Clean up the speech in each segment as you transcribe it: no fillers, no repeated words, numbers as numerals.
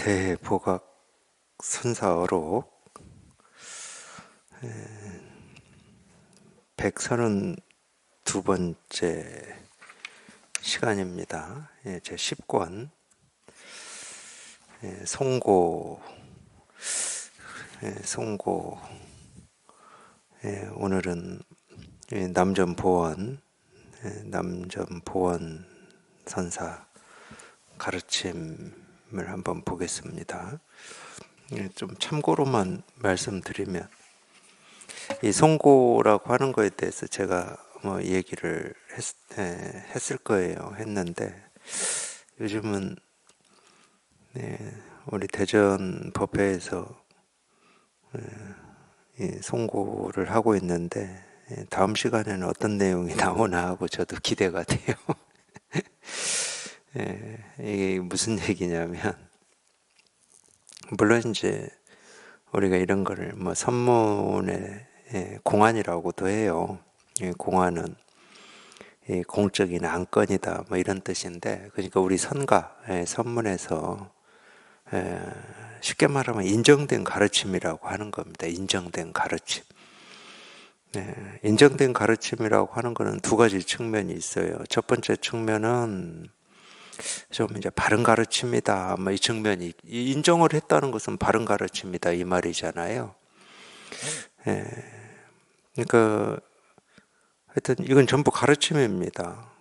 대보각 선사어록 132번째 시간입니다. 제 10권 송고 오늘은 남전보원 선사 가르침을 한번 보겠습니다. 좀 참고로만 말씀드리면 이 송고라고 하는 거에 대해서 제가 얘기를 했을 거예요. 했는데 요즘은 우리 대전 법회에서 송고를 하고 있는데 다음 시간에는 어떤 내용이 나오나 하고 저도 기대가 돼요. 이게 무슨 얘기냐면, 물론 이제 우리가 이런 거를 선문의 공안이라고도 해요. 공안은 공적인 안건이다 이런 뜻인데, 그러니까 우리 선가 선문에서 쉽게 말하면 인정된 가르침이라고 하는 겁니다. 인정된 가르침. 인정된 가르침이라고 하는 것은 두 가지 측면이 있어요. 첫 번째 측면은 좀 이제 바른 가르침이다. 이 측면이, 인정을 했다는 것은 바른 가르침이다 이 말이잖아요. 그러니까 하여튼 이건 전부 가르침입니다.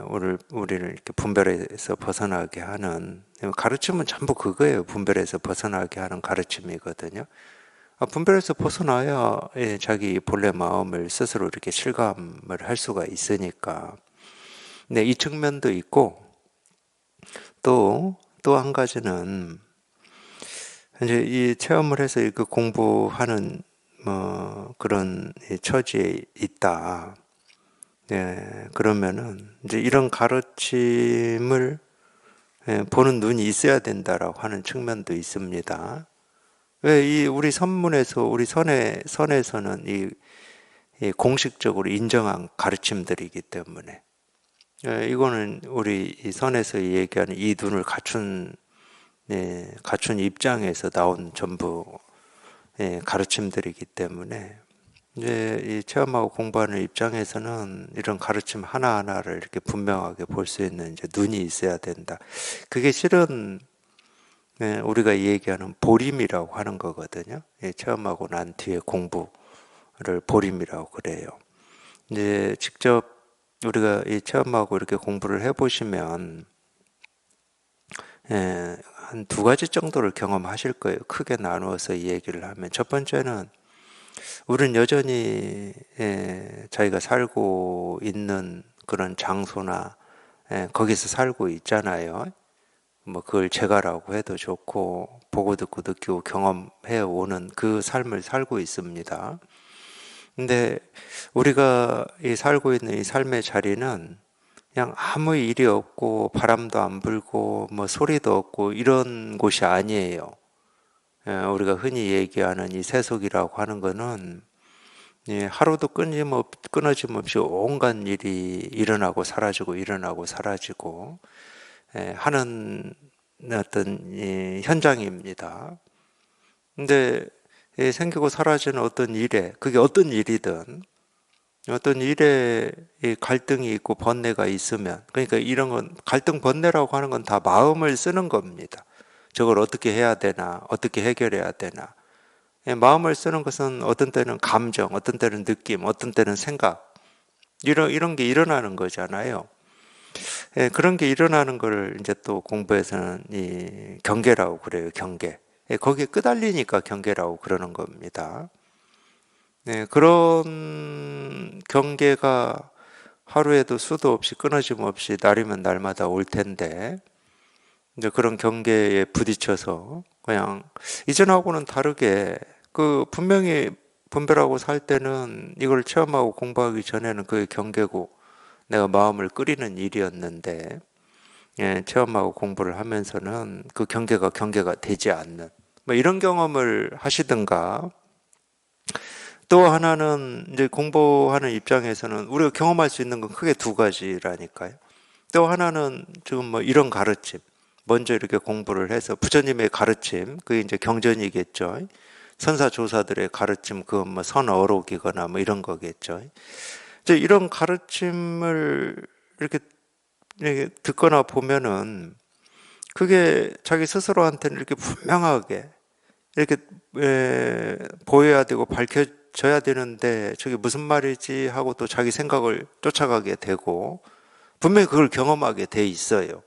우리를 이렇게 분별에서 벗어나게 하는, 가르침은 전부 그거예요. 분별에서 벗어나게 하는 가르침이거든요. 분별에서 벗어나야 자기 본래 마음을 스스로 이렇게 실감을 할 수가 있으니까. 네, 이 측면도 있고, 또 한 가지는 이제 이 체험을 해서 그 공부하는 그런 처지에 있다. 그러면은 이제 이런 가르침을 보는 눈이 있어야 된다라고 하는 측면도 있습니다. 왜 우리 선문에서, 우리 선에서는 이 공식적으로 인정한 가르침들이기 때문에, 이거는 우리 이 선에서 얘기하는 이 눈을 갖춘 입장에서 나온 전부 가르침들이기 때문에, 이제 이 체험하고 공부하는 입장에서는 이런 가르침 하나하나를 이렇게 분명하게 볼 수 있는 이제 눈이 있어야 된다. 그게 실은 우리가 얘기하는 보림이라고 하는 거거든요. 체험하고 난 뒤에 공부를 보림이라고 그래요. 이제 직접 우리가 이 체험하고 이렇게 공부를 해보시면 한 두 가지 정도를 경험하실 거예요. 크게 나누어서 이 얘기를 하면, 첫 번째는 우리는 여전히 자기가 살고 있는 그런 장소나 거기서 살고 있잖아요. 그걸 제가라고 해도 좋고, 보고 듣고 느끼고 경험해 오는 그 삶을 살고 있습니다. 근데 우리가 살고 있는 이 삶의 자리는 그냥 아무 일이 없고 바람도 안 불고 소리도 없고 이런 곳이 아니에요. 우리가 흔히 얘기하는 이 세속이라고 하는 거는 하루도 끊어짐없이 온갖 일이 일어나고 사라지고 하는 어떤 현장입니다. 근데 생기고 사라지는 어떤 일에, 그게 어떤 일이든 어떤 일에 갈등이 있고 번뇌가 있으면, 그러니까 이런 건, 갈등 번뇌라고 하는 건 다 마음을 쓰는 겁니다. 저걸 어떻게 해야 되나, 어떻게 해결해야 되나. 마음을 쓰는 것은 어떤 때는 감정, 어떤 때는 느낌, 어떤 때는 생각, 이런 게 일어나는 거잖아요. 그런 게 일어나는 걸 이제 또 공부에서는 이 경계라고 그래요. 경계. 거기에 끄달리니까 경계라고 그러는 겁니다. 그런 경계가 하루에도 수도 없이 끊어짐 없이 날이면 날마다 올 텐데, 이제 그런 경계에 부딪혀서 그냥 이전하고는 다르게, 분명히 분별하고 살 때는 이걸 체험하고 공부하기 전에는 그게 경계고 내가 마음을 끓이는 일이었는데, 체험하고 공부를 하면서는 그 경계가 되지 않는, 이런 경험을 하시든가, 또 하나는 이제 공부하는 입장에서는 우리가 경험할 수 있는 건 크게 두 가지라니까요. 또 하나는 지금 이런 가르침, 먼저 이렇게 공부를 해서 부처님의 가르침, 그게 이제 경전이겠죠. 선사조사들의 가르침, 그건 뭐 선어록이거나 뭐 이런 거겠죠. 이제 이런 가르침을 이렇게 듣거나 보면은 그게 자기 스스로한테는 이렇게 분명하게 이렇게 보여야 되고 밝혀져야 되는데 저게 무슨 말이지 하고 또 자기 생각을 쫓아가게 되고 분명히 그걸 경험하게 돼 있어요.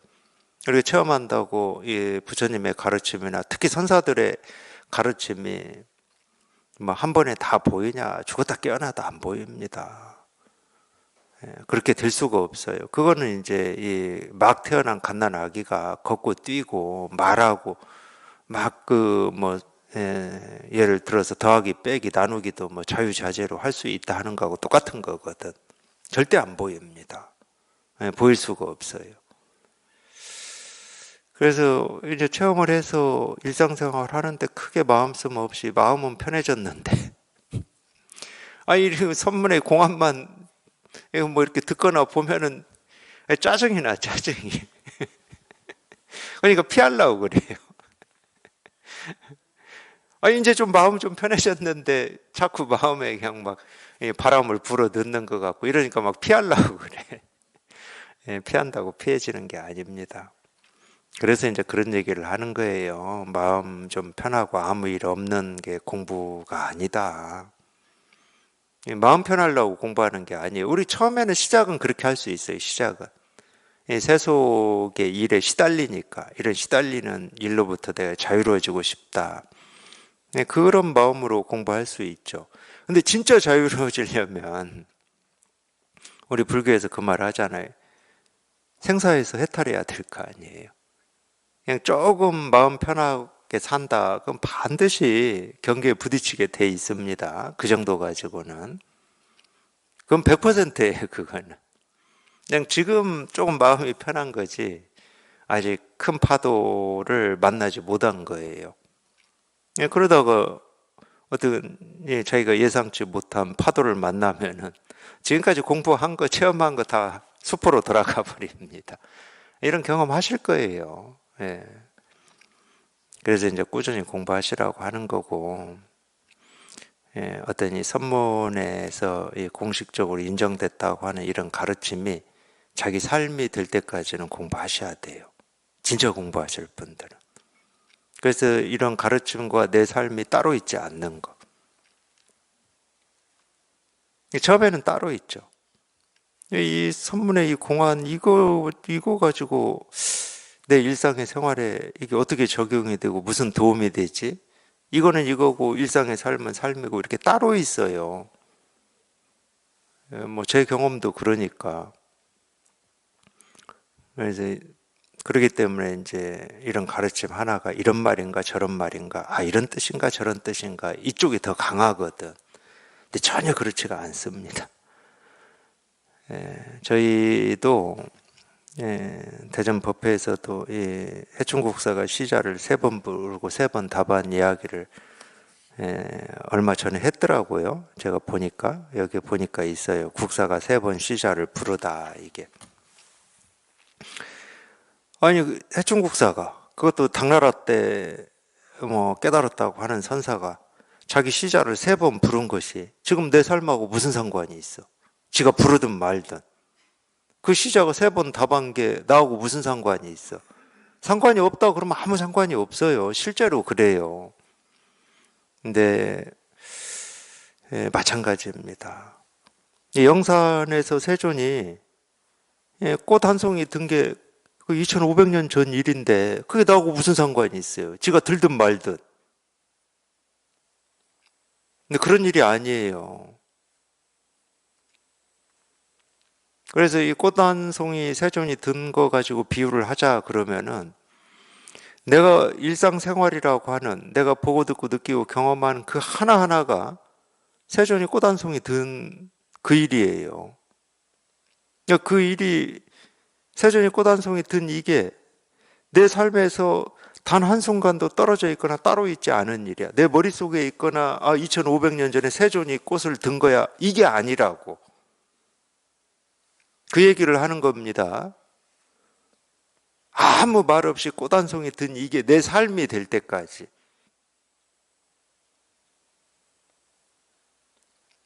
그리고 체험한다고 이 부처님의 가르침이나 특히 선사들의 가르침이 뭐 한 번에 다 보이냐? 죽었다 깨어나도 안 보입니다. 그렇게 될 수가 없어요. 그거는 이제 이 막 태어난 갓난 아기가 걷고 뛰고 말하고 막 예를 들어서 더하기 빼기 나누기도 뭐 자유자재로 할 수 있다 하는 거하고 똑같은 거거든. 절대 안 보입니다. 보일 수가 없어요. 그래서 이제 체험을 해서 일상생활 하는데 크게 마음 쓰임 없이 마음은 편해졌는데 이 선문의 공안만 뭐 이렇게 듣거나 보면은 짜증이 나, 짜증이. 그러니까 피하려고 그래요. 이제 좀 마음 좀 편해졌는데 자꾸 마음에 그냥 막 바람을 불어 넣는 것 같고 이러니까 막 피하려고 그래. 피한다고 피해지는 게 아닙니다. 그래서 이제 그런 얘기를 하는 거예요. 마음 좀 편하고 아무 일 없는 게 공부가 아니다. 마음 편하려고 공부하는 게 아니에요. 우리 처음에는 시작은 그렇게 할 수 있어요. 시작은. 세속의 일에 시달리니까 이런 시달리는 일로부터 내가 자유로워지고 싶다. 그런 마음으로 공부할 수 있죠. 근데 진짜 자유로워지려면 우리 불교에서 그 말 하잖아요. 생사에서 해탈해야 될 거 아니에요. 그냥 조금 마음 편하게 산다. 그럼 반드시 경계에 부딪히게 돼 있습니다. 그 정도 가지고는. 그럼 100%예요, 그거는. 그냥 지금 조금 마음이 편한 거지 아직 큰 파도를 만나지 못한 거예요. 그러다가 어떤 자기가 예상치 못한 파도를 만나면은 지금까지 공부한 거 체험한 거 다 수포로 돌아가 버립니다. 이런 경험 하실 거예요. 그래서 이제 꾸준히 공부하시라고 하는 거고, 어떤 이 선문에서 공식적으로 인정됐다고 하는 이런 가르침이 자기 삶이 될 때까지는 공부하셔야 돼요. 진짜 공부하실 분들은. 그래서 이런 가르침과 내 삶이 따로 있지 않는 거. 처음에는 따로 있죠. 이 선문의 이 공안, 이거 가지고 내 일상의 생활에 이게 어떻게 적용이 되고 무슨 도움이 되지? 이거는 이거고 일상의 삶은 삶이고 이렇게 따로 있어요. 뭐 제 경험도 그러니까. 그래서 그렇기 때문에 이제 이런 가르침 하나가 이런 말인가 저런 말인가, 이런 뜻인가 저런 뜻인가, 이쪽이 더 강하거든. 근데 전혀 그렇지가 않습니다. 저희도 대전 법회에서도 해충국사가 시자를 3번 부르고 3번 답한 이야기를 얼마 전에 했더라고요. 제가 보니까 여기 보니까 있어요. 국사가 3번 시자를 부르다 이게. 아니 해충국사가 그것도 당나라 때 뭐 깨달았다고 하는 선사가 자기 시자를 3번 부른 것이 지금 내 삶하고 무슨 상관이 있어? 지가 부르든 말든 그 시자가 3번 답한 게 나하고 무슨 상관이 있어? 상관이 없다 그러면 아무 상관이 없어요. 실제로 그래요. 근데 마찬가지입니다. 이 영산에서 세존이 꽃 한 송이 든 게 2500년 전 일인데 그게 나하고 무슨 상관이 있어요? 지가 들든 말든. 근데 그런 일이 아니에요. 그래서 이 꽃 한 송이 세존이 든 거 가지고 비유를 하자 그러면은 내가 일상생활이라고 하는 내가 보고 듣고 느끼고 경험한 그 하나하나가 세존이 꽃 한 송이 든 그 일이에요. 그 일이 세존이 꽃 한 송이 든 이게 내 삶에서 단 한순간도 떨어져 있거나 따로 있지 않은 일이야. 내 머릿속에 있거나 2500년 전에 세존이 꽃을 든 거야. 이게 아니라고. 그 얘기를 하는 겁니다. 아무 말 없이 꽃 한 송이 든 이게 내 삶이 될 때까지.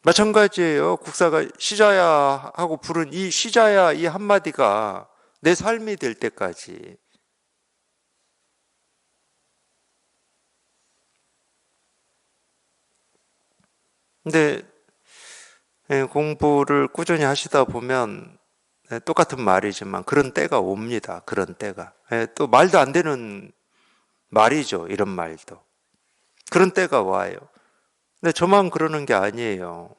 마찬가지예요. 국사가 시자야 하고 부른 이 시자야 이 한마디가 내 삶이 될 때까지. 근데 공부를 꾸준히 하시다 보면 똑같은 말이지만 그런 때가 옵니다. 그런 때가. 또 말도 안 되는 말이죠. 이런 말도. 그런 때가 와요. 근데 저만 그러는 게 아니에요.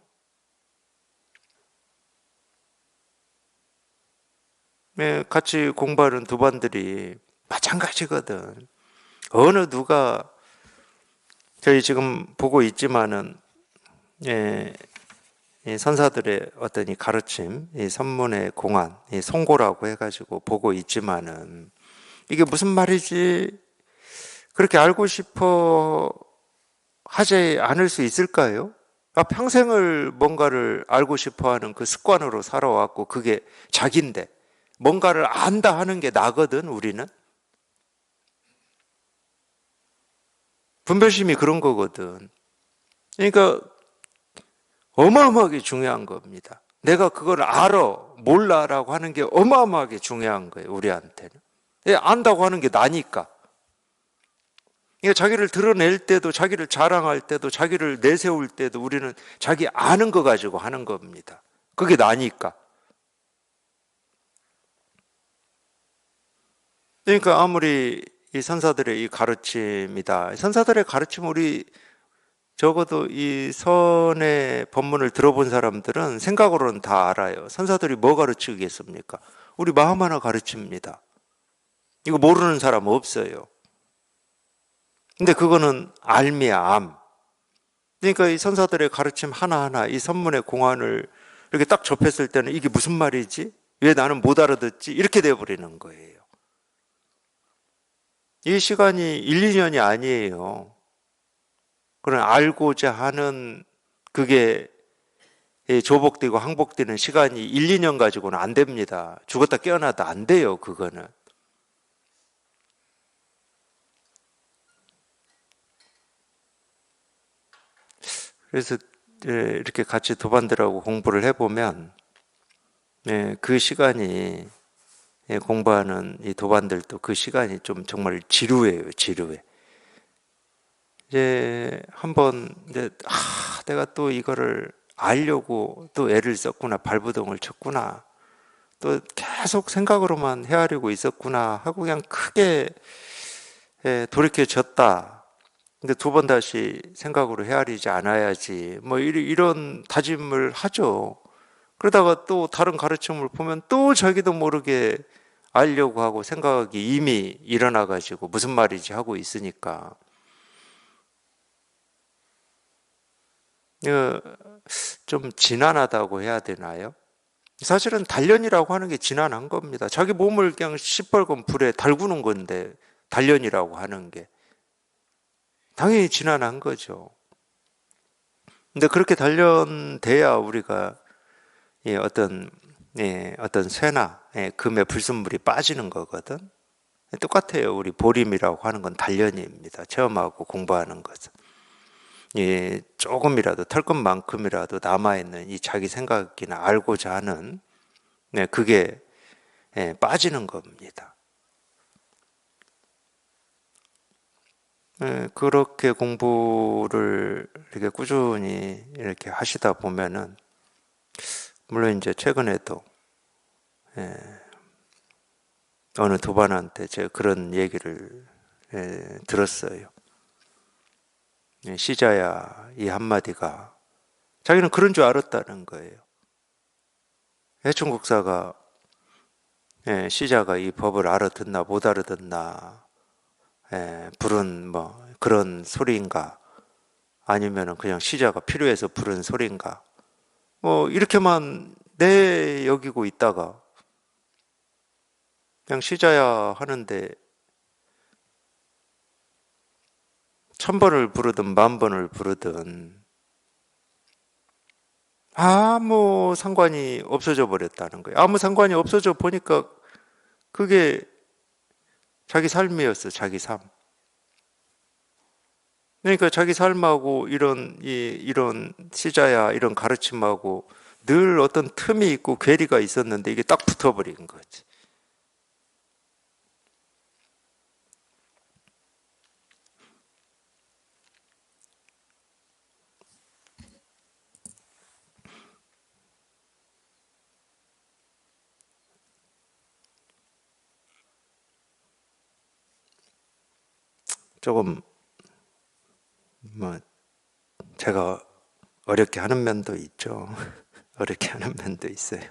같이 공부하는 두 반들이 마찬가지거든. 어느 누가 저희 지금 보고 있지만은 이 선사들의 어떤 이 가르침, 이 선문의 공안, 이 송고라고 해가지고 보고 있지만은 이게 무슨 말이지? 그렇게 알고 싶어 하지 않을 수 있을까요? 평생을 뭔가를 알고 싶어 하는 그 습관으로 살아왔고 그게 자기인데 뭔가를 안다 하는 게 나거든, 우리는. 분별심이 그런 거거든. 그러니까 어마어마하게 중요한 겁니다. 내가 그걸 알아, 몰라라고 하는 게 어마어마하게 중요한 거예요, 우리한테는. 안다고 하는 게 나니까. 그러니까 자기를 드러낼 때도, 자기를 자랑할 때도, 자기를 내세울 때도 우리는 자기 아는 거 가지고 하는 겁니다. 그게 나니까. 그러니까 아무리 이 선사들의 이 가르침이다. 선사들의 가르침 우리 적어도 이 선의 법문을 들어본 사람들은 생각으로는 다 알아요. 선사들이 뭐 가르치겠습니까? 우리 마음 하나 가르칩니다. 이거 모르는 사람 없어요. 근데 그거는 알미야, 암. 그러니까 이 선사들의 가르침 하나하나, 이 선문의 공안을 이렇게 딱 접했을 때는 이게 무슨 말이지? 왜 나는 못 알아듣지? 이렇게 돼버리는 거예요. 이 시간이 1, 2년이 아니에요. 그런 알고자 하는 그게 조복되고 항복되는 시간이 1, 2년 가지고는 안 됩니다. 죽었다 깨어나도 안 돼요, 그거는. 그래서 이렇게 같이 도반들하고 공부를 해보면 그 시간이 공부하는 이 도반들도 그 시간이 좀 정말 지루해요, 지루해. 이제 한번 내가 또 이거를 알려고 또 애를 썼구나, 발부동을 쳤구나, 또 계속 생각으로만 헤아리고 있었구나 하고 그냥 크게 돌이켜졌다. 근데 두 번 다시 생각으로 헤아리지 않아야지. 뭐 이런 다짐을 하죠. 그러다가 또 다른 가르침을 보면 또 자기도 모르게 알려고 하고 생각이 이미 일어나 가지고 무슨 말이지 하고 있으니까. 좀 지난하다고 해야 되나요? 사실은 단련이라고 하는 게 지난한 겁니다. 자기 몸을 그냥 시뻘건 불에 달구는 건데 단련이라고 하는 게 당연히 지난한 거죠. 근데 그렇게 단련돼야 우리가 어떤 쇠나 금의 불순물이 빠지는 거거든. 똑같아요. 우리 보림이라고 하는 건 단련입니다. 체험하고 공부하는 것은. 조금이라도 털끝만큼이라도 남아있는 이 자기 생각이나 알고자 하는 그게 빠지는 겁니다. 그렇게 공부를 이렇게 꾸준히 이렇게 하시다 보면은 물론 이제 최근에도 어느 도반한테 제가 그런 얘기를 들었어요. 시자야 이 한마디가 자기는 그런 줄 알았다는 거예요. 해충국사가 시자가 이 법을 알아듣나 못 알아듣나 부른 뭐 그런 소리인가 아니면은 그냥 시자가 필요해서 부른 소리인가 뭐 이렇게만 내 여기고 있다가 그냥 시자야 하는데 1000번을 부르든 10,000번을 부르든 아무 상관이 없어져 버렸다는 거예요. 아무 상관이 없어져 보니까 그게 자기 삶이었어, 자기 삶. 그러니까 자기 삶하고 이런 시자야 이런 가르침하고 늘 어떤 틈이 있고 괴리가 있었는데 이게 딱 붙어버린 거지. 조금 뭐 제가 어렵게 하는 면도 있죠. 어렵게 하는 면도 있어요.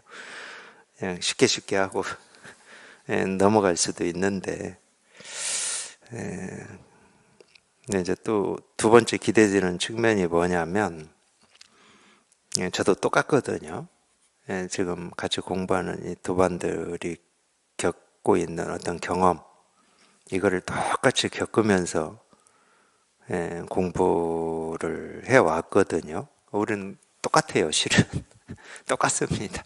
그냥 쉽게 쉽게 하고 넘어갈 수도 있는데, 근데 이제 또 두 번째 기대되는 측면이 뭐냐면, 저도 똑같거든요. 지금 같이 공부하는 이 두 반들이 겪고 있는 어떤 경험, 이거를 똑같이 겪으면서 공부를 해왔거든요. 우리는 똑같아요, 실은. 똑같습니다.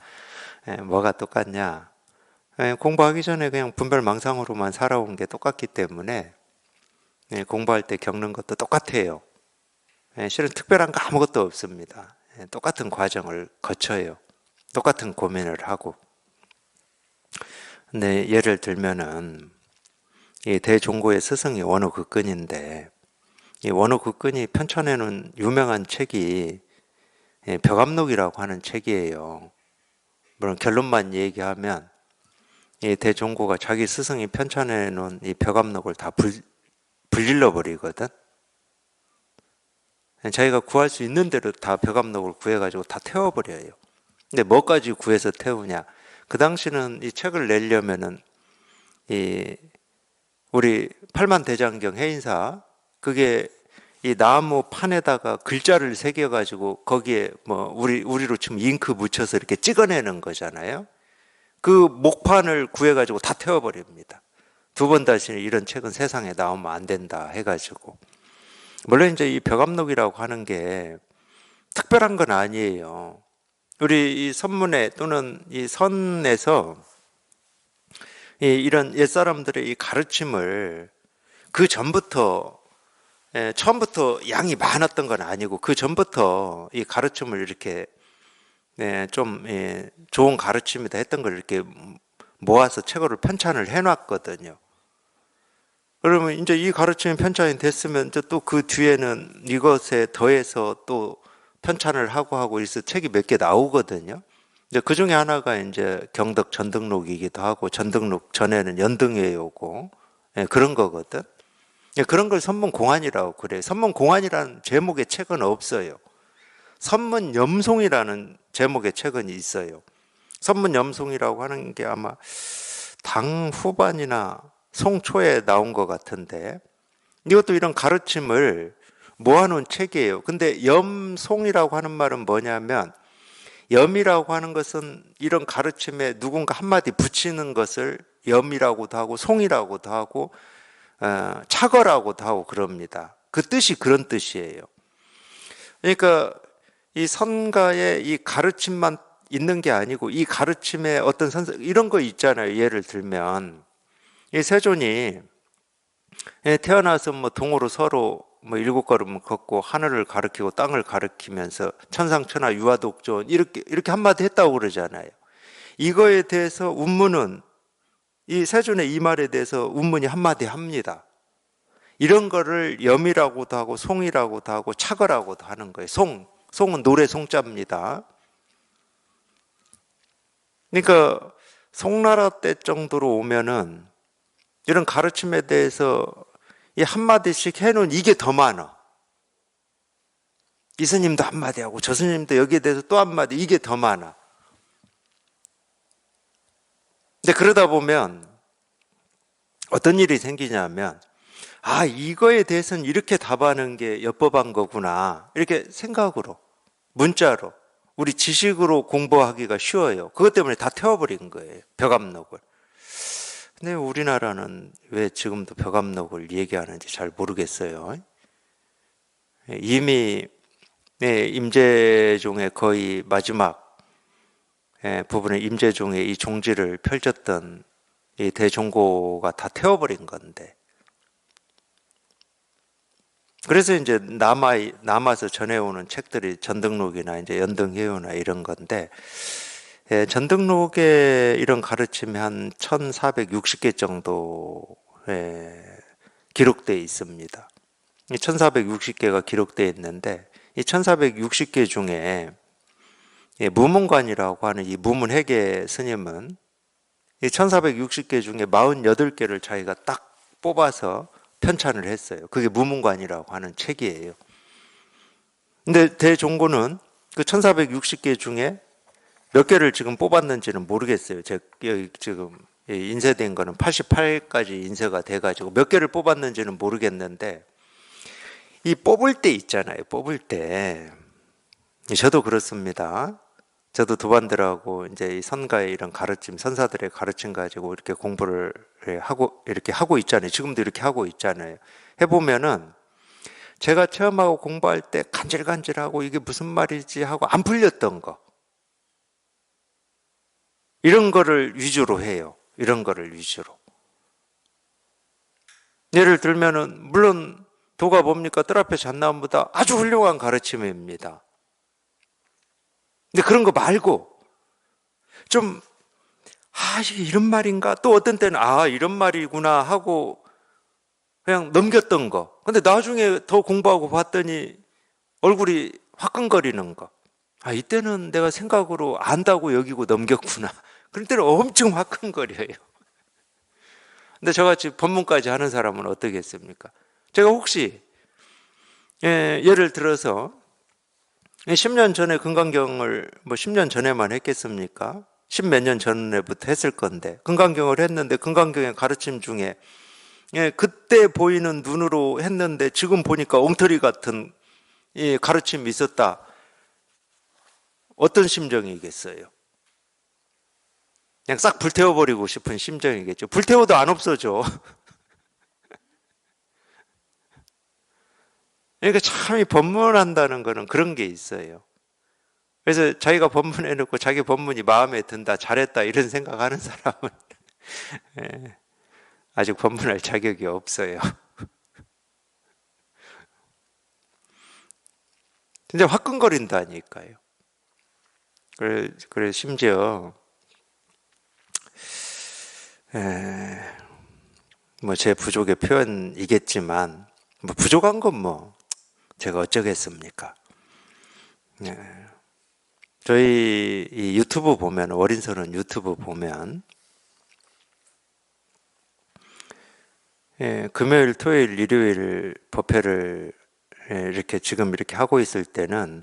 뭐가 똑같냐? 공부하기 전에 그냥 분별망상으로만 살아온 게 똑같기 때문에 공부할 때 겪는 것도 똑같아요. 실은 특별한 거 아무것도 없습니다. 똑같은 과정을 거쳐요. 똑같은 고민을 하고. 근데 예를 들면은 이 대종고의 스승이 원호극근인데 이 원호극근이 편찬해놓은 유명한 책이 벽암록이라고 하는 책이에요. 물론 결론만 얘기하면 이 대종고가 자기 스승이 편찬해놓은 이 벽암록을 다 불질러 버리거든. 자기가 구할 수 있는 대로 다 벽암록을 구해가지고 다 태워버려요. 근데 뭐까지 구해서 태우냐? 그 당시는 이 책을 내려면은 이 우리 팔만대장경 해인사 그게 이 나무 판에다가 글자를 새겨가지고 거기에 뭐 우리로 치면 잉크 묻혀서 이렇게 찍어내는 거잖아요. 그 목판을 구해가지고 다 태워버립니다. 두 번 다시 이런 책은 세상에 나오면 안 된다 해가지고. 물론 이제 이 벽암록이라고 하는 게 특별한 건 아니에요. 우리 이 선문에 또는 이 선에서 이런 옛사람들의 이 가르침을 그 전부터 처음부터 양이 많았던 건 아니고 그 전부터 이 가르침을 이렇게 좀 좋은 가르침이다 했던 걸 이렇게 모아서 책으로 편찬을 해놨거든요. 그러면 이제 이 가르침이 편찬이 됐으면 이제 또 그 뒤에는 이것에 더해서 또 편찬을 하고 있어 책이 몇 개 나오거든요. 이제 그 중에 하나가 이제 경덕 전등록이기도 하고 전등록 전에는 연등회오고 그런 거거든. 그런 걸 선문공안이라고 그래요. 선문공안이라는 제목의 책은 없어요. 선문염송이라는 제목의 책은 있어요. 선문염송이라고 하는 게 아마 당 후반이나 송초에 나온 것 같은데 이것도 이런 가르침을 모아놓은 책이에요. 근데 염송이라고 하는 말은 뭐냐면 염이라고 하는 것은 이런 가르침에 누군가 한마디 붙이는 것을 염이라고도 하고 송이라고도 하고 착어라고도 하고 그럽니다. 그 뜻이 그런 뜻이에요. 그러니까 이 선가의 이 가르침만 있는 게 아니고 이 가르침에 어떤 이런 거 있잖아요. 예를 들면 이 세존이 태어나서 뭐 동으로 서로 뭐 7걸음을 걷고 하늘을 가리키고 땅을 가리키면서 천상천하 유아독존 이렇게 한마디 했다고 그러잖아요. 이거에 대해서 운문은 이 세존의 이 말에 대해서 운문이 한마디 합니다. 이런 거를 염이라고도 하고 송이라고도 하고 착어라고도 하는 거예요. 송은 노래 송자입니다. 그러니까 송나라 때 정도로 오면은 이런 가르침에 대해서 이 한마디씩 해놓은 이게 더 많아. 이 스님도 한마디 하고 저 스님도 여기에 대해서 또 한마디 이게 더 많아. 근데 그러다 보면 어떤 일이 생기냐면 이거에 대해서는 이렇게 답하는 게 엽법한 거구나 이렇게 생각으로 문자로 우리 지식으로 공부하기가 쉬워요. 그것 때문에 다 태워버린 거예요. 벽암록을. 근데 우리나라는 왜 지금도 벽암록을 얘기하는지 잘 모르겠어요. 이미 임재종의 거의 마지막 부분에 임재종의 이 종지를 펼쳤던 이 대종고가 다 태워버린 건데. 그래서 이제 남아서 전해오는 책들이 전등록이나 이제 연등해요나 이런 건데, 예, 전등록에 이런 가르침이 한 1460개 정도 기록되어 있습니다. 이 1460개가 기록되어 있는데, 이 1460개 중에 무문관이라고 하는 이 무문회계 스님은 이 1460개 중에 48개를 자기가 딱 뽑아서 편찬을 했어요. 그게 무문관이라고 하는 책이에요. 근데 대종고는 그 1460개 중에 몇 개를 지금 뽑았는지는 모르겠어요. 여기 지금 인쇄된 거는 88까지 인쇄가 돼가지고 몇 개를 뽑았는지는 모르겠는데, 이 뽑을 때 있잖아요. 뽑을 때. 저도 그렇습니다. 저도 도반들하고 이제 이 선가의 이런 가르침, 선사들의 가르침 가지고 이렇게 공부를 이렇게 하고 있잖아요. 지금도 이렇게 하고 있잖아요. 해보면은 제가 체험하고 공부할 때 간질간질하고 이게 무슨 말이지 하고 안 풀렸던 거. 이런 거를 위주로 해요. 이런 거를 위주로. 예를 들면은, 물론 도가 뭡니까? 뜰 앞에 잣나무보다 아주 훌륭한 가르침입니다. 근데 그런 거 말고, 좀, 이게 이런 말인가? 또 어떤 때는, 이런 말이구나 하고 그냥 넘겼던 거. 근데 나중에 더 공부하고 봤더니 얼굴이 화끈거리는 거. 이때는 내가 생각으로 안다고 여기고 넘겼구나. 그럴 때는 엄청 화끈거려요. 근데 저같이 법문까지 하는 사람은 어떻겠습니까? 제가 혹시 예를 들어서 10년 전에 금강경을 10년 전에만 했겠습니까? 10몇 년 전에부터 했을 건데 금강경을 했는데 금강경의 가르침 중에 그때 보이는 눈으로 했는데 지금 보니까 엉터리 같은 가르침이 있었다. 어떤 심정이겠어요? 그냥 싹 불태워버리고 싶은 심정이겠죠. 불태워도 안 없어져. 그러니까 참 이 법문한다는 거는 그런 게 있어요. 그래서 자기가 법문해놓고 자기 법문이 마음에 든다, 잘했다 이런 생각하는 사람은 아직 법문할 자격이 없어요. 진짜 화끈거린다니까요. 그래 심지어 제 부족의 표현이겠지만 부족한 건 제가 어쩌겠습니까? 저희 이 유튜브 보면 어린서른 유튜브 보면 금요일, 토요일, 일요일 법회를 지금 이렇게 하고 있을 때는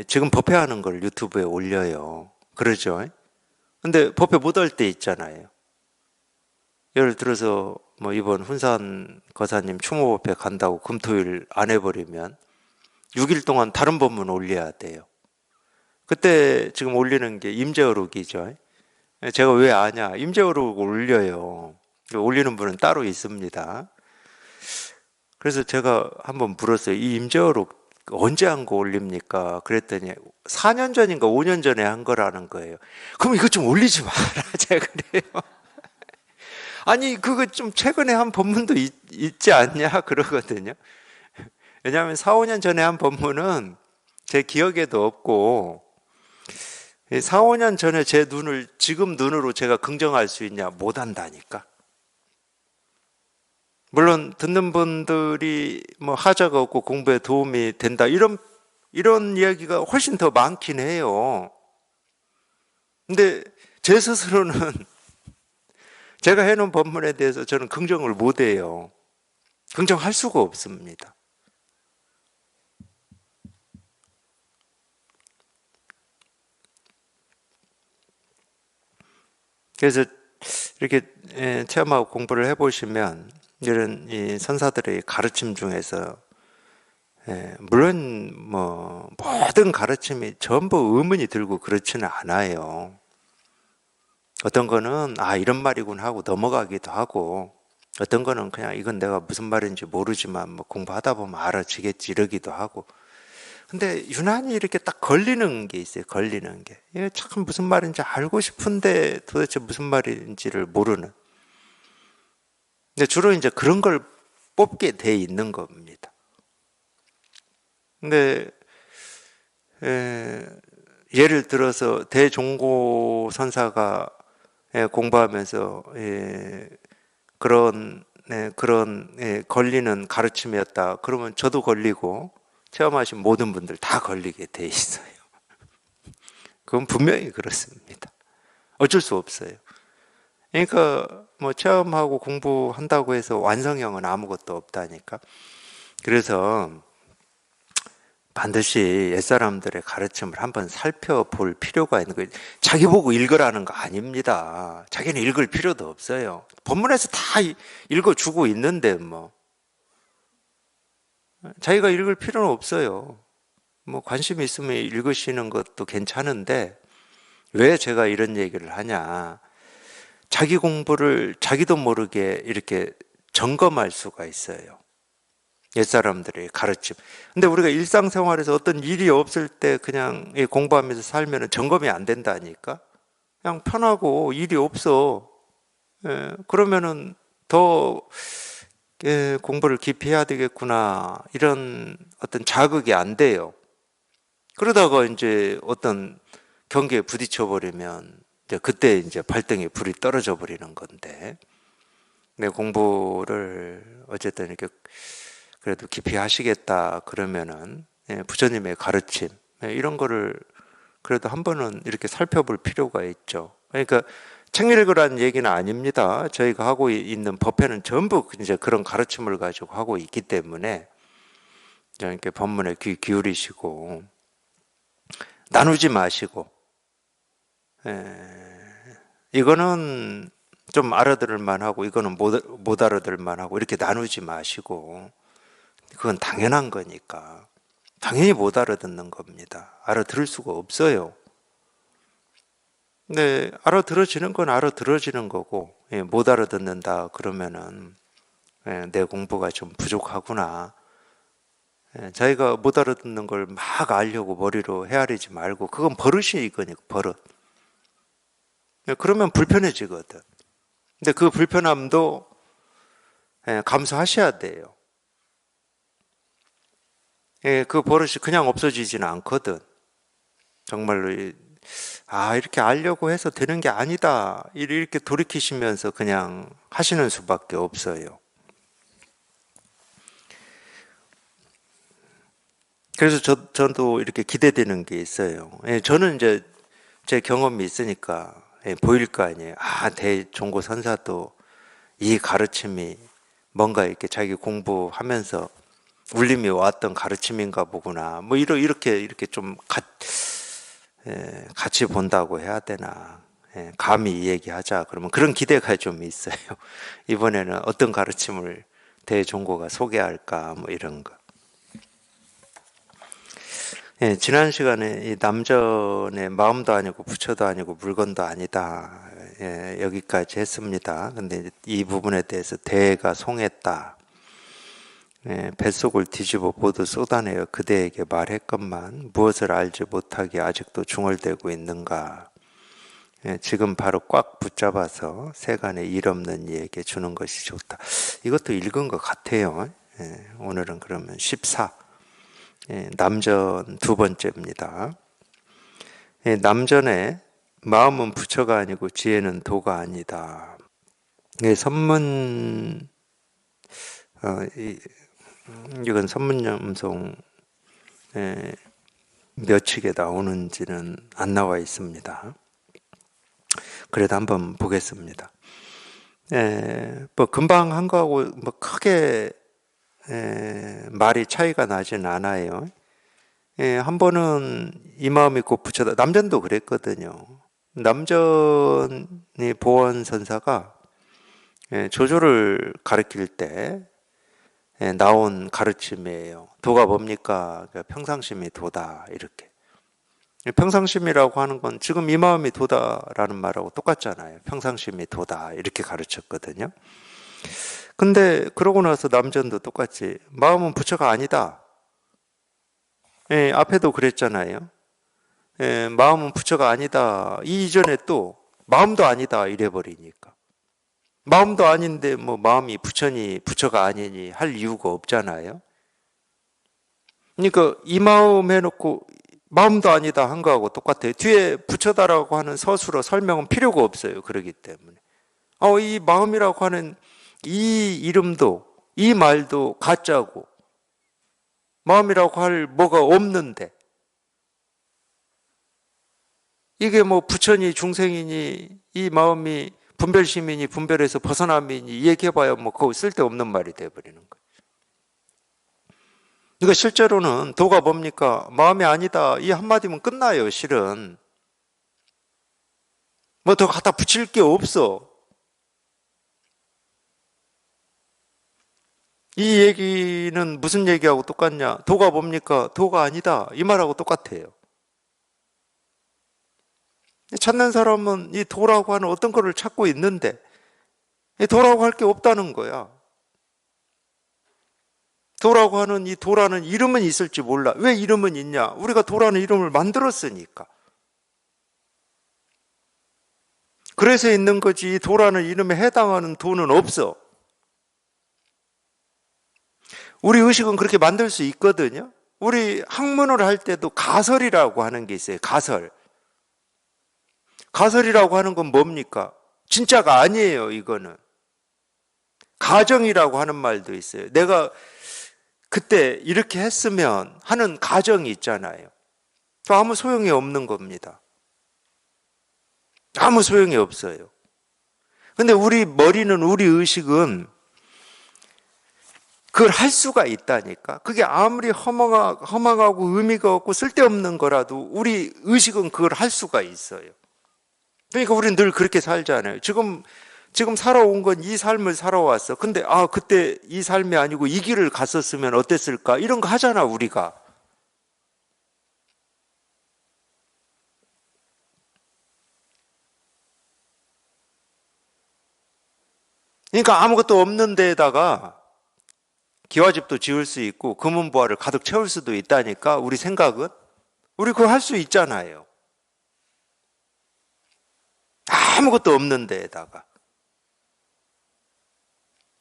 지금 법회하는 걸 유튜브에 올려요. 그러죠? 근데 법회 못 할 때 있잖아요. 예를 들어서 이번 훈산 거사님 추모법회 간다고 금토일 안 해버리면 6일 동안 다른 법문 올려야 돼요. 그때 지금 올리는 게 임재어록이죠. 제가 왜 아냐? 임재어록 올려요. 올리는 분은 따로 있습니다. 그래서 제가 한번 물었어요. 이 임재어록 언제 한 거 올립니까? 그랬더니 4년 전인가 5년 전에 한 거라는 거예요. 그럼 이거 좀 올리지 마라. 제가 그래요. 아니 그거 좀 최근에 한 법문도 있지 않냐 그러거든요. 왜냐하면 4, 5년 전에 한 법문은 제 기억에도 없고 4, 5년 전에 제 눈을 지금 눈으로 제가 긍정할 수 있냐? 못한다니까. 물론 듣는 분들이 하자가 없고 공부에 도움이 된다 이런 이야기가 훨씬 더 많긴 해요. 근데 제 스스로는 제가 해놓은 법문에 대해서 저는 긍정을 못해요. 긍정할 수가 없습니다. 그래서 이렇게 체험하고 공부를 해보시면 이런 이 선사들의 가르침 중에서 물론 모든 가르침이 전부 의문이 들고 그렇지는 않아요. 어떤 거는 이런 말이군 하고 넘어가기도 하고 어떤 거는 그냥 이건 내가 무슨 말인지 모르지만 공부하다 보면 알아지겠지 이러기도 하고 근데 유난히 이렇게 딱 걸리는 게 있어요. 걸리는 게. 이게 참 무슨 말인지 알고 싶은데 도대체 무슨 말인지를 모르는. 근데 주로 이제 그런 걸 뽑게 돼 있는 겁니다. 근데 예를 들어서 대종고 선사가 공부하면서 그런 걸리는 가르침이었다. 그러면 저도 걸리고 체험하신 모든 분들 다 걸리게 돼 있어요. 그건 분명히 그렇습니다. 어쩔 수 없어요. 그러니까 뭐 체험하고 공부한다고 해서 완성형은 아무것도 없다니까. 그래서 반드시 옛사람들의 가르침을 한번 살펴볼 필요가 있는 거예요. 자기 보고 읽으라는 거 아닙니다. 자기는 읽을 필요도 없어요. 본문에서 다 읽어주고 있는데 뭐 자기가 읽을 필요는 없어요. 뭐 관심 있으면 읽으시는 것도 괜찮은데 왜 제가 이런 얘기를 하냐. 자기 공부를 자기도 모르게 이렇게 점검할 수가 있어요. 옛사람들의 가르침. 근데 우리가 일상생활에서 어떤 일이 없을 때 그냥 공부하면서 살면 점검이 안 된다니까? 그냥 편하고 일이 없어. 그러면은 더 공부를 깊이 해야 되겠구나. 이런 어떤 자극이 안 돼요. 그러다가 이제 어떤 경기에 부딪혀 버리면 이제 그때 이제 발등에 불이 떨어져 버리는 건데. 내 공부를 어쨌든 이렇게 그래도 깊이 하시겠다 그러면은 부처님의 가르침 이런 거를 그래도 한 번은 이렇게 살펴볼 필요가 있죠. 그러니까 책 읽으라는 얘기는 아닙니다. 저희가 하고 있는 법회는 전부 이제 그런 가르침을 가지고 하고 있기 때문에 이렇게 법문에 귀 기울이시고 나누지 마시고 이거는 좀 알아들을 만하고 이거는 못 알아들을 만하고 이렇게 나누지 마시고 그건 당연한 거니까 당연히 못 알아듣는 겁니다. 알아들을 수가 없어요. 근데 알아들어지는 건 알아들어지는 거고 못 알아듣는다 그러면은 내 공부가 좀 부족하구나. 자기가 못 알아듣는 걸 막 알려고 머리로 헤아리지 말고 그건 버릇이 이거니까 버릇. 그러면 불편해지거든. 근데 그 불편함도 감수하셔야 돼요. 그 버릇이 그냥 없어지지는 않거든. 정말로 이렇게 알려고 해서 되는 게 아니다. 이렇게 돌이키시면서 그냥 하시는 수밖에 없어요. 그래서 저도 이렇게 기대되는 게 있어요. 저는 이제 제 경험이 있으니까 보일 거 아니에요. 대종고 선사도 이 가르침이 뭔가 이렇게 자기 공부하면서 울림이 왔던 가르침인가 보구나. 뭐 이렇게 좀 같이 본다고 해야 되나. 감히 이 얘기하자. 그러면 그런 기대가 좀 있어요. 이번에는 어떤 가르침을 대종고가 소개할까 뭐 이런 거. 지난 시간에 이 남전의 마음도 아니고 부처도 아니고 물건도 아니다. 여기까지 했습니다. 근데 이 부분에 대해서 대가 송했다. 뱃속을 뒤집어 모두 쏟아내어 그대에게 말했건만 무엇을 알지 못하게 아직도 중얼대고 있는가. 지금 바로 꽉 붙잡아서 세간에 일 없는 이에게 주는 것이 좋다. 이것도 읽은 것 같아요. 오늘은 그러면 14. 남전 두 번째입니다. 남전에 마음은 부처가 아니고 지혜는 도가 아니다. 선문 이건 선문염송 몇 칙에 나오는지는 안 나와 있습니다. 그래도 한번 보겠습니다. 뭐 금방 한 거하고 뭐 크게 말이 차이가 나진 않아요. 한 번은 이 마음이 곧 부처다. 남전도 그랬거든요. 남전이 보원선사가 조조를 가르칠 때 나온 가르침이에요. 도가 뭡니까? 평상심이 도다. 이렇게. 평상심이라고 하는 건 지금 이 마음이 도다라는 말하고 똑같잖아요. 평상심이 도다. 이렇게 가르쳤거든요. 근데 그러고 나서 남전도 똑같이 마음은 부처가 아니다. 예, 앞에도 그랬잖아요. 예, 마음은 부처가 아니다. 이 이전에 또 마음도 아니다 이래버리니까. 마음도 아닌데 뭐 마음이 부처니 부처가 아니니 할 이유가 없잖아요. 그러니까 이 마음 해놓고 마음도 아니다 한 거하고 똑같아요. 뒤에 부처다라고 하는 서술어 설명은 필요가 없어요. 그러기 때문에. 이 마음이라고 하는 이 이름도 이 말도 가짜고 마음이라고 할 뭐가 없는데 이게 뭐 부처니 중생이니 이 마음이 분별심이니 분별에서 벗어남이니 얘기해봐야 뭐 그거 쓸데없는 말이 돼버리는 거예요. 그러니까 실제로는 도가 뭡니까? 마음이 아니다 이 한마디면 끝나요. 실은 뭐 더 갖다 붙일 게 없어. 이 얘기는 무슨 얘기하고 똑같냐? 도가 뭡니까? 도가 아니다 이 말하고 똑같아요. 찾는 사람은 이 도라고 하는 어떤 거를 찾고 있는데 이 도라고 할 게 없다는 거야. 도라고 하는 이 도라는 이름은 있을지 몰라. 왜 이름은 있냐? 우리가 도라는 이름을 만들었으니까. 그래서 있는 거지. 이 도라는 이름에 해당하는 도는 없어. 우리 의식은 그렇게 만들 수 있거든요. 우리 학문을 할 때도 가설이라고 하는 게 있어요. 가설. 가설이라고 하는 건 뭡니까? 진짜가 아니에요, 이거는. 가정이라고 하는 말도 있어요. 내가 그때 이렇게 했으면 하는 가정이 있잖아요. 아무 소용이 없는 겁니다. 아무 소용이 없어요. 근데 우리 머리는, 우리 의식은 그걸 할 수가 있다니까. 그게 아무리 허망하고 의미가 없고 쓸데없는 거라도 우리 의식은 그걸 할 수가 있어요. 그러니까 우리는 늘 그렇게 살잖아요. 지금 살아온 건 이 삶을 살아왔어. 근데 그때 이 삶이 아니고 이 길을 갔었으면 어땠을까? 이런 거 하잖아, 우리가. 그러니까 아무것도 없는 데에다가 기와집도 지을 수 있고 금은보화를 가득 채울 수도 있다니까. 우리 생각은 우리 그거 할 수 있잖아요. 아무것도 없는 데에다가.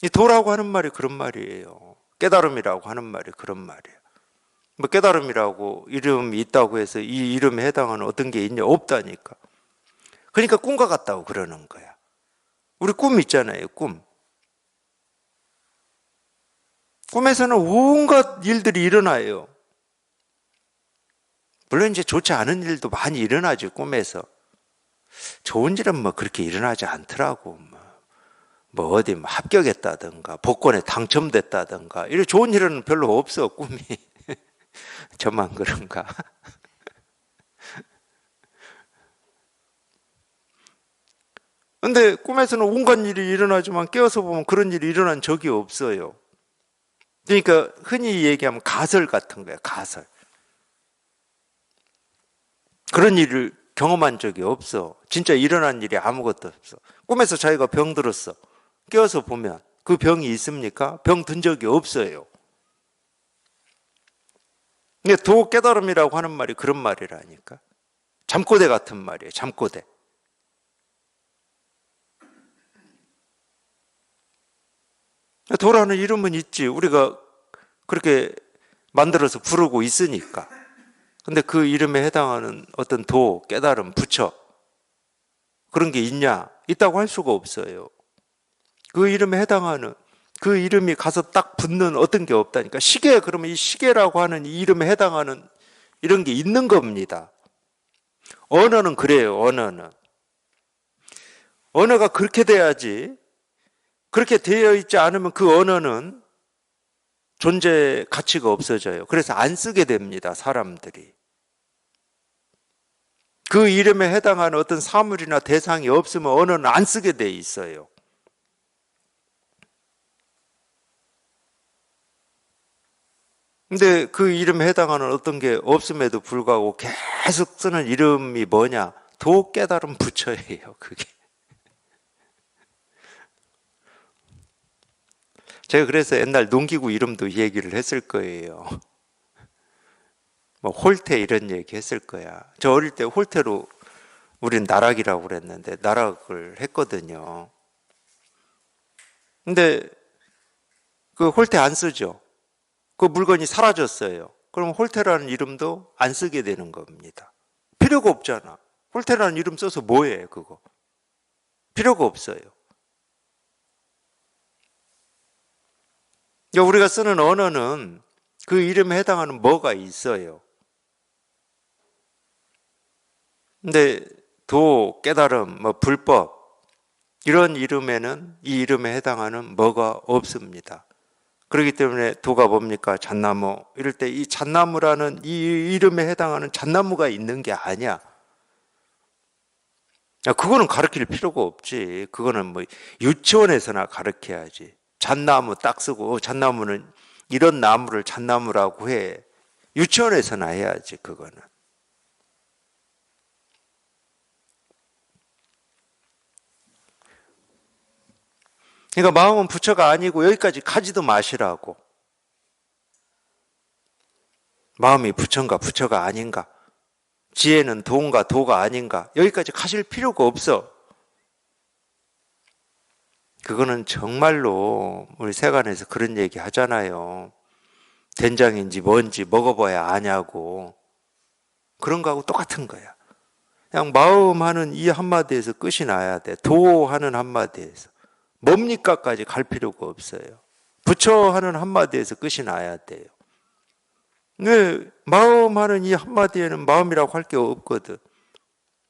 이 도라고 하는 말이 그런 말이에요. 깨달음이라고 하는 말이 그런 말이에요. 뭐 깨달음이라고 이름이 있다고 해서 이 이름에 해당하는 어떤 게 있냐? 없다니까. 그러니까 꿈과 같다고 그러는 거야. 우리 꿈 있잖아요, 꿈. 꿈에서는 온갖 일들이 일어나요. 물론 이제 좋지 않은 일도 많이 일어나죠, 꿈에서. 좋은 일은 뭐 그렇게 일어나지 않더라고. 뭐 어디 뭐 합격했다든가, 복권에 당첨됐다든가, 이런 좋은 일은 별로 없어, 꿈이. 저만 그런가? 근데 꿈에서는 온갖 일이 일어나지만 깨어서 보면 그런 일이 일어난 적이 없어요. 그러니까 흔히 얘기하면 가설 같은 거야, 가설. 그런 일을 경험한 적이 없어. 진짜 일어난 일이 아무것도 없어. 꿈에서 자기가 병들었어. 깨어서 보면 그 병이 있습니까? 병 든 적이 없어요. 근데 도 깨달음이라고 하는 말이 그런 말이라니까. 잠꼬대 같은 말이에요. 잠꼬대. 도라는 이름은 있지. 우리가 그렇게 만들어서 부르고 있으니까. 근데 그 이름에 해당하는 어떤 도, 깨달음, 부처 그런 게 있냐? 있다고 할 수가 없어요. 그 이름에 해당하는 그 이름이 가서 딱 붙는 어떤 게 없다니까. 시계, 그러면 이 시계라고 하는 이 이름에 해당하는 이런 게 있는 겁니다. 언어는 그래요. 언어는. 언어가 그렇게 돼야지. 그렇게 되어 있지 않으면 그 언어는 존재 가치가 없어져요. 그래서 안 쓰게 됩니다. 사람들이. 그 이름에 해당하는 어떤 사물이나 대상이 없으면 언어는 안 쓰게 돼 있어요. 근데 그 이름에 해당하는 어떤 게 없음에도 불구하고 계속 쓰는 이름이 뭐냐? 도 깨달음 부처예요, 그게. 제가 그래서 옛날 농기구 이름도 이 얘기를 했을 거예요. 뭐 홀태 이런 얘기 했을 거야. 저 어릴 때 홀태로 우린 나락이라고 그랬는데 나락을 했거든요. 근데 그 홀태 안 쓰죠. 그 물건이 사라졌어요. 그럼 홀태라는 이름도 안 쓰게 되는 겁니다. 필요가 없잖아. 홀태라는 이름 써서 뭐해 그거. 필요가 없어요. 그러니까 우리가 쓰는 언어는 그 이름에 해당하는 뭐가 있어요. 근데 도, 깨달음, 뭐 불법 이런 이름에는 이 이름에 해당하는 뭐가 없습니다. 그렇기 때문에 도가 뭡니까? 잣나무. 이럴 때 이 잣나무라는 이 이름에 해당하는 잣나무가 있는 게 아니야. 그거는 가르칠 필요가 없지. 그거는 뭐 유치원에서나 가르쳐야지. 잣나무 딱 쓰고 잣나무는 이런 나무를 잣나무라고 해. 유치원에서나 해야지 그거는. 그러니까 마음은 부처가 아니고 여기까지 가지도 마시라고. 마음이 부처인가 부처가 아닌가. 지혜는 도인가 도가 아닌가. 여기까지 가실 필요가 없어. 그거는 정말로 우리 세간에서 그런 얘기 하잖아요. 된장인지 뭔지 먹어봐야 아냐고. 그런 거하고 똑같은 거야. 그냥 마음 하는 이 한마디에서 끝이 나야 돼. 도 하는 한마디에서. 뭡니까까지 갈 필요가 없어요. 부처 하는 한마디에서 끝이 나야 돼요. 네, 마음 하는 이 한마디에는 마음이라고 할 게 없거든.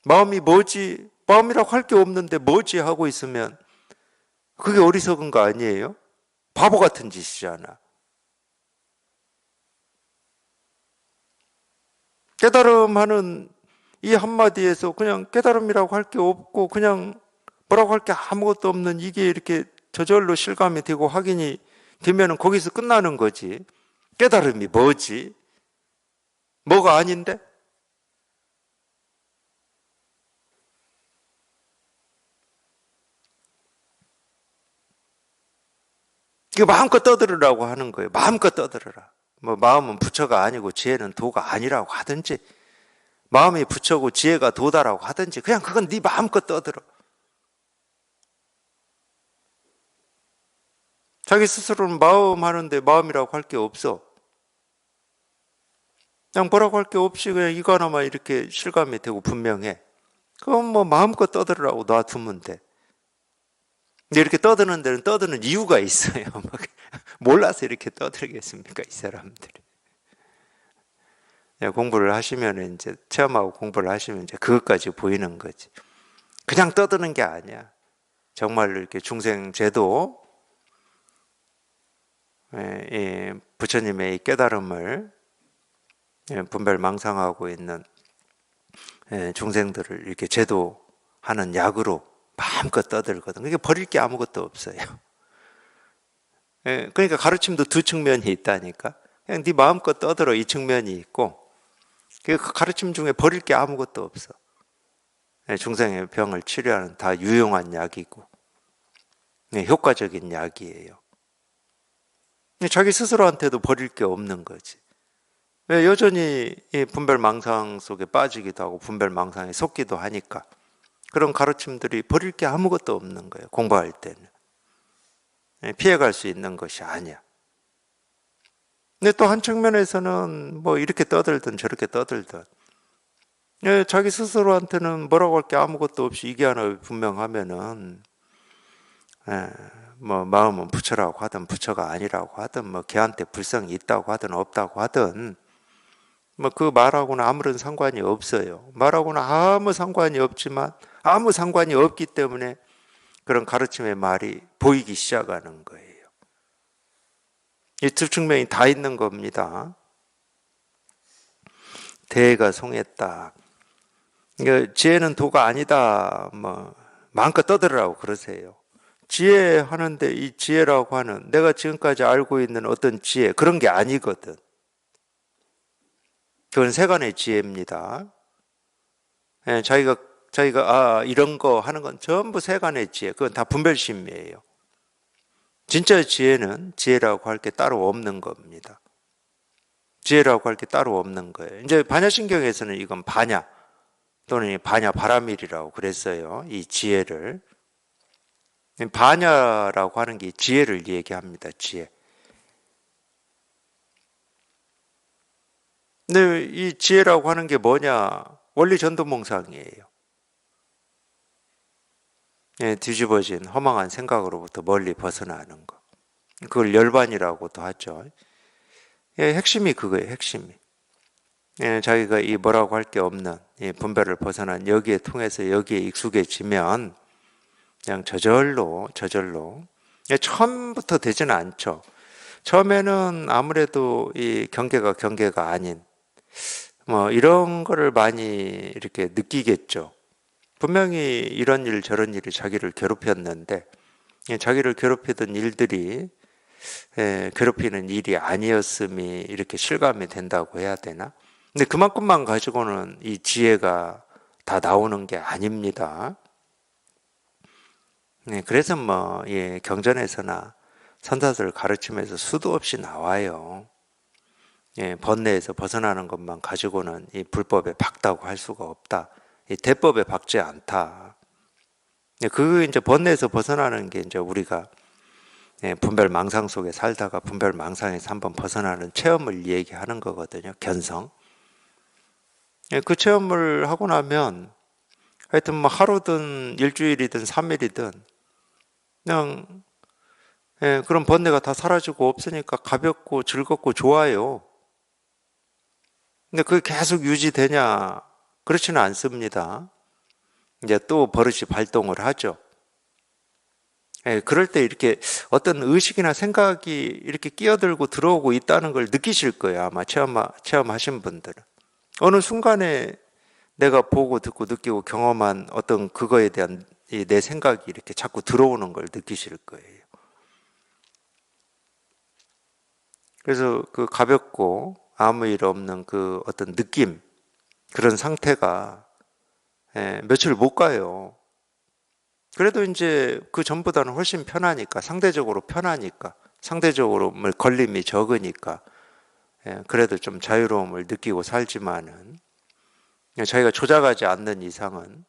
마음이 뭐지? 마음이라고 할 게 없는데 뭐지? 하고 있으면 그게 어리석은 거 아니에요? 바보 같은 짓이잖아. 깨달음 하는 이 한마디에서 그냥 깨달음이라고 할 게 없고 그냥 뭐라고 할 게 아무것도 없는 이게 이렇게 저절로 실감이 되고 확인이 되면 거기서 끝나는 거지. 깨달음이 뭐지? 뭐가 아닌데? 이거 마음껏 떠들으라고 하는 거예요. 마음껏 떠들어라. 뭐 마음은 부처가 아니고 지혜는 도가 아니라고 하든지 마음이 부처고 지혜가 도다라고 하든지 그냥 그건 네 마음껏 떠들어. 자기 스스로는 마음 하는데 마음이라고 할 게 없어. 그냥 뭐라고 할 게 없이 그냥 이거 하나만 이렇게 실감이 되고 분명해. 그건 뭐 마음껏 떠들으라고 놔두면 돼. 근데 이렇게 떠드는 데는 떠드는 이유가 있어요. 몰라서 이렇게 떠들겠습니까, 이 사람들이. 공부를 하시면 이제 체험하고 공부를 하시면 이제 그것까지 보이는 거지. 그냥 떠드는 게 아니야. 정말로 이렇게 중생 제도, 부처님의 깨달음을 분별망상하고 있는 중생들을 이렇게 제도하는 약으로 마음껏 떠들거든. 그러니까 버릴 게 아무것도 없어요. 그러니까 가르침도 두 측면이 있다니까. 그냥 네 마음껏 떠들어 이 측면이 있고 그 가르침 중에 버릴 게 아무것도 없어. 중생의 병을 치료하는 다 유용한 약이고 효과적인 약이에요. 자기 스스로한테도 버릴 게 없는 거지. 왜 여전히 분별망상 속에 빠지기도 하고 분별망상에 속기도 하니까 그런 가르침들이 버릴 게 아무것도 없는 거예요. 공부할 때는. 피해갈 수 있는 것이 아니야. 근데 또 한 측면에서는 뭐 이렇게 떠들든 저렇게 떠들든 자기 스스로한테는 뭐라고 할 게 아무것도 없이 이게 하나 분명하면은 뭐 마음은 부처라고 하든 부처가 아니라고 하든 뭐 걔한테 불성이 있다고 하든 없다고 하든 뭐 그 말하고는 아무런 상관이 없어요. 말하고는 아무 상관이 없지만 아무 상관이 없기 때문에 그런 가르침의 말이 보이기 시작하는 거예요. 이 두 측면이 다 있는 겁니다. 대가 송했다. 그러니까 지혜는 도가 아니다. 뭐 마음껏 떠들으라고 그러세요. 지혜 하는데 이 지혜라고 하는 내가 지금까지 알고 있는 어떤 지혜 그런 게 아니거든. 그건 세간의 지혜입니다. 자기가 이런 거 하는 건 전부 세간의 지혜. 그건 다 분별심이에요. 진짜 지혜는 지혜라고 할 게 따로 없는 겁니다. 지혜라고 할 게 따로 없는 거예요. 이제 반야신경에서는 이건 반야 또는 반야 바라밀이라고 그랬어요. 이 지혜를. 반야라고 하는 게 지혜를 얘기합니다. 지혜. 근데 이 지혜라고 하는 게 뭐냐? 원리 전도몽상이에요. 예, 뒤집어진 허망한 생각으로부터 멀리 벗어나는 거. 그걸 열반이라고도 하죠. 예, 핵심이 그거예요. 핵심이. 예, 자기가 이 뭐라고 할 게 없는 이 분별을 벗어난 여기에 통해서 여기에 익숙해지면 그냥 저절로 예, 처음부터 되지는 않죠. 처음에는 아무래도 이 경계가 아닌 뭐 이런 거를 많이 이렇게 느끼겠죠. 분명히 이런 일 저런 일이 자기를 괴롭혔는데 자기를 괴롭히던 일들이 괴롭히는 일이 아니었음이 이렇게 실감이 된다고 해야 되나? 근데 그만큼만 가지고는 이 지혜가 다 나오는 게 아닙니다. 그래서 뭐 경전에서나 선사들 가르치면서 수도 없이 나와요. 번뇌에서 벗어나는 것만 가지고는 이 불법에 박다고 할 수가 없다. 이 대법에 박지 않다. 그 이제 번뇌에서 벗어나는 게 이제 우리가 분별 망상 속에 살다가 분별 망상에서 한번 벗어나는 체험을 얘기하는 거거든요. 견성. 그 체험을 하고 나면 하여튼 뭐 하루든 일주일이든 3일이든 그냥 그런 번뇌가 다 사라지고 없으니까 가볍고 즐겁고 좋아요. 근데 그게 계속 유지되냐? 그렇지는 않습니다. 이제 또 버릇이 발동을 하죠. 그럴 때 이렇게 어떤 의식이나 생각이 이렇게 끼어들고 들어오고 있다는 걸 느끼실 거예요. 아마 체험하신 분들은. 어느 순간에 내가 보고 듣고 느끼고 경험한 어떤 그거에 대한 내 생각이 이렇게 자꾸 들어오는 걸 느끼실 거예요. 그래서 그 가볍고 아무 일 없는 그 어떤 느낌, 그런 상태가 며칠 못 가요. 그래도 이제 그 전보다는 훨씬 편하니까, 상대적으로 편하니까, 상대적으로 걸림이 적으니까, 그래도 좀 자유로움을 느끼고 살지만은, 자기가 조작하지 않는 이상은,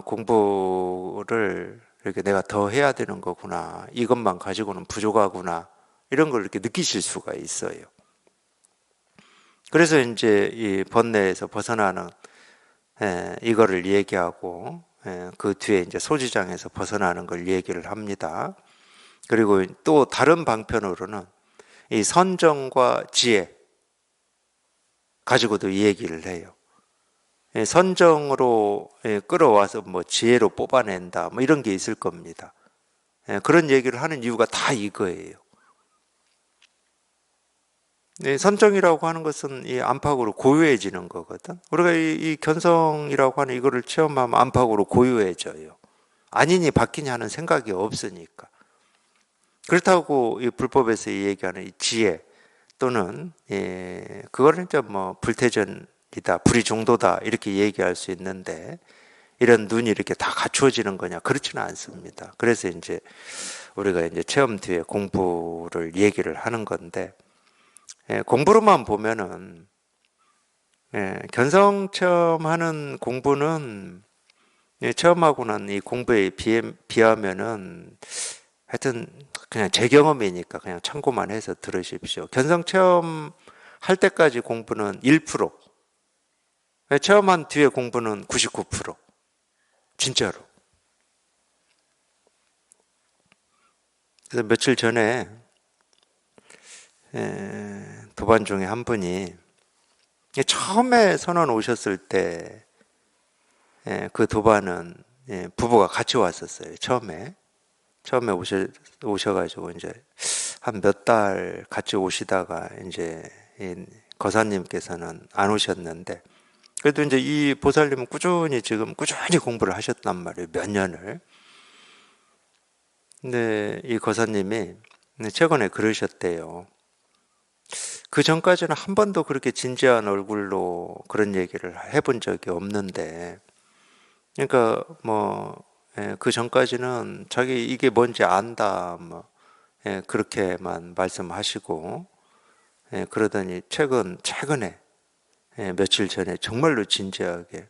공부를 이렇게 내가 더 해야 되는 거구나. 이것만 가지고는 부족하구나. 이런 걸 이렇게 느끼실 수가 있어요. 그래서 이제 이 번뇌에서 벗어나는 이거를 얘기하고 그 뒤에 이제 소지장에서 벗어나는 걸 얘기를 합니다. 그리고 또 다른 방편으로는 이 선정과 지혜 가지고도 이 얘기를 해요. 선정으로 끌어와서 뭐 지혜로 뽑아낸다 뭐 이런 게 있을 겁니다. 그런 얘기를 하는 이유가 다 이거예요. 선정이라고 하는 것은 이 안팎으로 고유해지는 거거든. 우리가 이 견성이라고 하는 이거를 체험하면 안팎으로 고유해져요. 아니니 바뀌냐 하는 생각이 없으니까. 그렇다고 이 불법에서 얘기하는 이 지혜 또는 그거는 이제 뭐 불태전이다, 불이 중도다 이렇게 얘기할 수 있는데 이런 눈이 이렇게 다 갖추어지는 거냐? 그렇지는 않습니다. 그래서 이제 우리가 이제 체험 뒤에 공부를 얘기를 하는 건데 공부로만 보면은 견성 체험하는 공부는 체험하고 난 이 공부에 비하면은 하여튼 그냥 제 경험이니까 그냥 참고만 해서 들으십시오. 견성 체험 할 때까지 공부는 1%, 체험한 뒤에 공부는 99%. 진짜로. 그래서 며칠 전에 도반 중에 한 분이 처음에 선원 오셨을 때 그 도반은 부부가 같이 왔었어요. 처음에 오셔가지고 이제 한 몇 달 같이 오시다가 이제 거사님께서는 안 오셨는데 그래도 이제 이 보살님은 꾸준히 공부를 하셨단 말이에요. 몇 년을. 근데 이 거사님이 최근에 그러셨대요. 그 전까지는 한 번도 그렇게 진지한 얼굴로 그런 얘기를 해본 적이 없는데, 그러니까 그 전까지는 자기 이게 뭔지 안다, 그렇게만 말씀하시고, 그러더니 최근에 며칠 전에 정말로 진지하게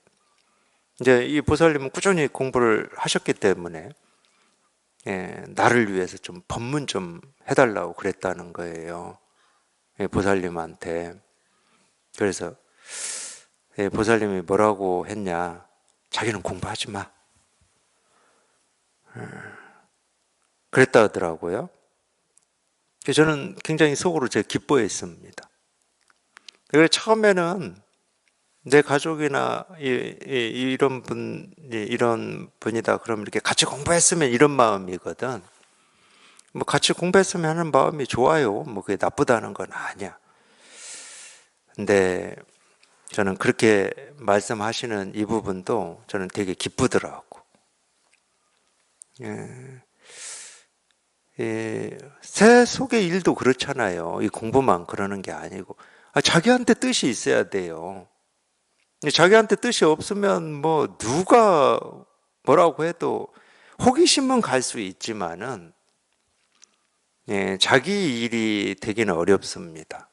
이제 이 보살님은 꾸준히 공부를 하셨기 때문에 나를 위해서 좀 법문 좀 해달라고 그랬다는 거예요. 보살님한테. 그래서 보살님이 뭐라고 했냐? 자기는 공부하지 마. 그랬다 하더라고요. 저는 굉장히 속으로 제가 기뻐했습니다. 그래서 처음에는 내 가족이나 이런 분이다 그러면 이렇게 같이 공부했으면 이런 마음이거든. 뭐 같이 공부했으면 하는 마음이 좋아요. 뭐 그게 나쁘다는 건 아니야. 근데 저는 그렇게 말씀하시는 이 부분도 저는 되게 기쁘더라고. 새 속의 일도 그렇잖아요. 이 공부만 그러는 게 아니고 자기한테 뜻이 있어야 돼요. 자기한테 뜻이 없으면 뭐 누가 뭐라고 해도 호기심은 갈 수 있지만은 자기 일이 되기는 어렵습니다.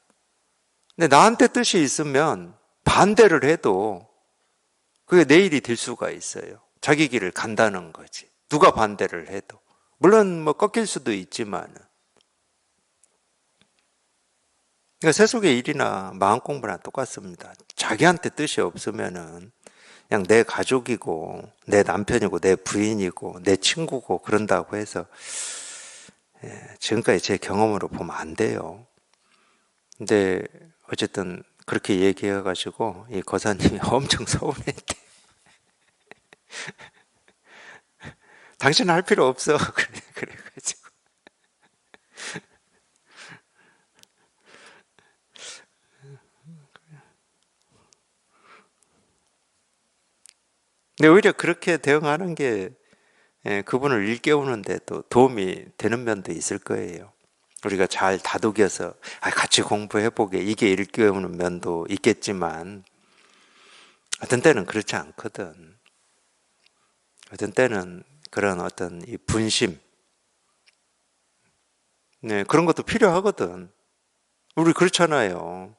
근데 나한테 뜻이 있으면 반대를 해도 그게 내 일이 될 수가 있어요. 자기 길을 간다는 거지. 누가 반대를 해도. 물론 뭐 꺾일 수도 있지만은. 그러니까 세속의 일이나 마음 공부나 똑같습니다. 자기한테 뜻이 없으면은 그냥 내 가족이고 내 남편이고 내 부인이고 내 친구고 그런다고 해서 지금까지 제 경험으로 보면 안 돼요. 근데 어쨌든 그렇게 얘기해가지고 이 거사님이 엄청 서운했대. 당신은 할 필요 없어. 그래가지고. 근데 오히려 그렇게 대응하는 게 그분을 일깨우는데 또 도움이 되는 면도 있을 거예요. 우리가 잘 다독여서 같이 공부해보게 이게 일깨우는 면도 있겠지만 어떤 때는 그렇지 않거든. 어떤 때는 그런 어떤 이 분심 그런 것도 필요하거든. 우리 그렇잖아요.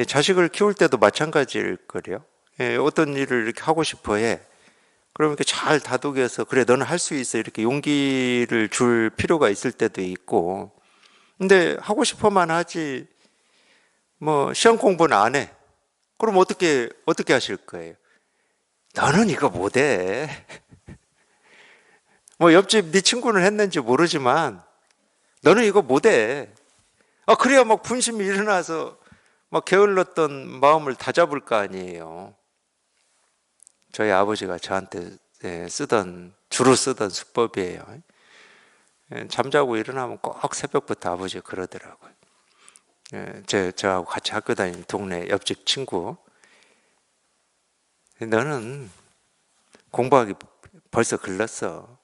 자식을 키울 때도 마찬가지일 거래요. 어떤 일을 이렇게 하고 싶어 해. 그러면 이렇게 잘 다독여서 그래 너는 할 수 있어 이렇게 용기를 줄 필요가 있을 때도 있고 근데 하고 싶어만 하지 뭐 시험 공부는 안 해. 그럼 어떻게 하실 거예요? 너는 이거 못해. 뭐 옆집 네 친구는 했는지 모르지만 너는 이거 못해. 그래야 막 분심이 일어나서 막 게을렀던 마음을 다잡을 거 아니에요. 저희 아버지가 저한테 주로 쓰던 수법이에요. 잠자고 일어나면 꼭 새벽부터 아버지가 그러더라고요. 저하고 같이 학교 다니는 동네 옆집 친구. 너는 공부하기 벌써 글렀어.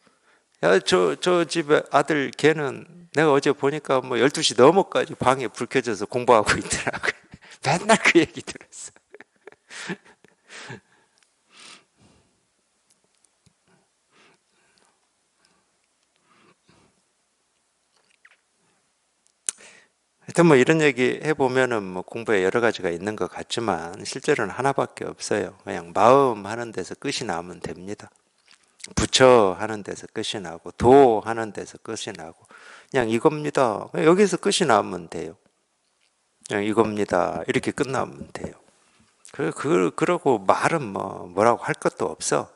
야, 저 집에 아들 걔는 내가 어제 보니까 뭐 12시 넘어까지 방에 불 켜져서 공부하고 있더라고요. 맨날 그 얘기 들었어. 하여튼 뭐 이런 얘기 해보면은 뭐 공부에 여러 가지가 있는 것 같지만 실제로는 하나밖에 없어요. 그냥 마음 하는 데서 끝이 나면 됩니다. 부처 하는 데서 끝이 나고 도 하는 데서 끝이 나고 그냥 이겁니다. 여기서 끝이 나면 돼요. 그냥 이겁니다. 이렇게 끝나면 돼요. 그러고 말은 뭐라고 할 것도 없어.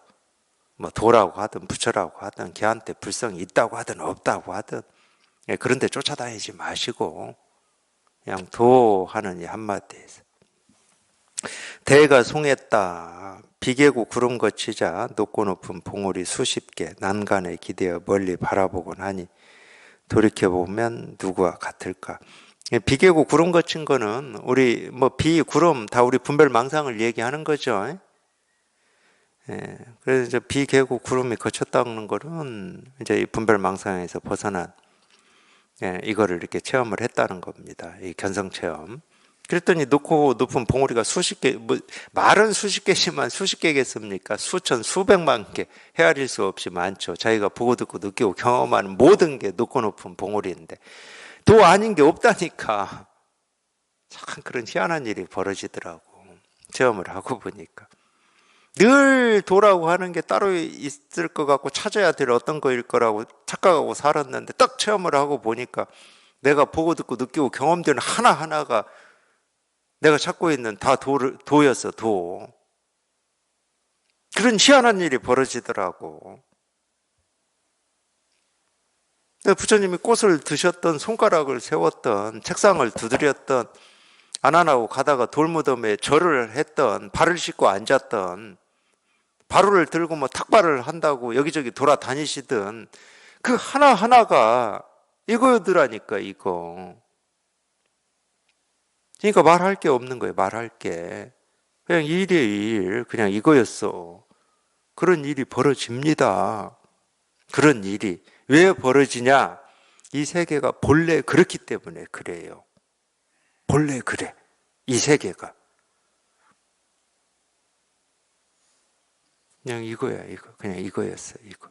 뭐 도라고 하든 부처라고 하든 걔한테 불성이 있다고 하든 없다고 하든 그런 데 쫓아다니지 마시고 그냥 도 하는 이 한마디에서 대가 송했다. 비계고 구름 거치자 높고 높은 봉우리 수십 개 난간에 기대어 멀리 바라보곤 하니 돌이켜보면 누구와 같을까. 비계고 구름 거친 거는 우리 비, 구름 다 우리 분별망상을 얘기하는 거죠. 그래서 이제 비계고 구름이 거쳤다는 거는 이제 이 분별망상에서 벗어난 이거를 이렇게 체험을 했다는 겁니다. 이 견성 체험. 그랬더니 높고 높은 봉우리가 수십 개, 말은 수십 개지만 수십 개겠습니까? 수천, 수백만 개, 헤아릴 수 없이 많죠. 자기가 보고 듣고 느끼고 경험하는 모든 게 높고 높은 봉우리인데 도 아닌 게 없다니까. 참 그런 희한한 일이 벌어지더라고. 체험을 하고 보니까. 늘 도라고 하는 게 따로 있을 것 같고 찾아야 될 어떤 거일 거라고 착각하고 살았는데 딱 체험을 하고 보니까 내가 보고 듣고 느끼고 경험되는 하나하나가 내가 찾고 있는 다 도였어, 도. 그런 희한한 일이 벌어지더라고. 부처님이 꽃을 드셨던, 손가락을 세웠던, 책상을 두드렸던, 안 하고 가다가 돌무덤에 절을 했던, 발을 씻고 앉았던, 바로를 들고 뭐 탁발을 한다고 여기저기 돌아다니시던 그 하나하나가 이거더라니까, 이거. 그러니까 말할 게 없는 거예요, 말할 게. 그냥 일이에요, 일. 그냥 이거였어. 그런 일이 벌어집니다. 그런 일이. 왜 벌어지냐? 이 세계가 본래 그렇기 때문에 그래요. 본래 그래. 이 세계가. 그냥 이거야, 이거. 그냥 이거였어, 이거.